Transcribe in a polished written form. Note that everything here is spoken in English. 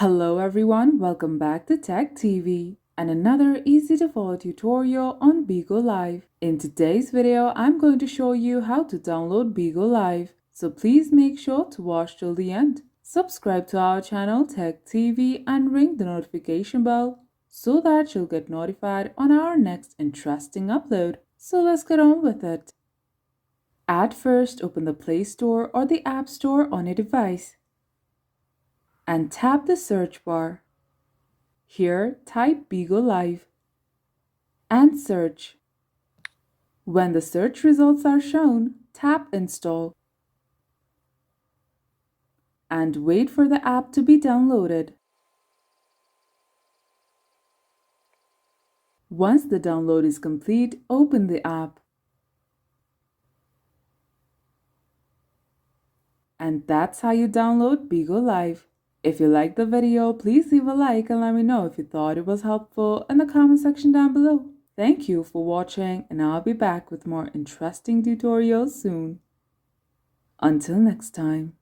Hello everyone, welcome back to Tech TV and another easy to follow tutorial on Bigo Live. In today's video, I'm going to show you how to download Bigo Live, so please make sure to watch till the end. Subscribe to our channel Tech TV and ring the notification bell so that you'll get notified on our next interesting upload. So let's get on with it. At first, open the Play Store or the App Store on your device and tap the search bar. Here, type Bigo Live and search. When the search results are shown, tap Install and wait for the app to be downloaded. Once the download is complete, open the app. And that's how you download Bigo Live. If you liked the video, please leave a like and let me know if you thought it was helpful in the comment section down below. Thank you for watching, and I'll be back with more interesting tutorials soon. Until next time.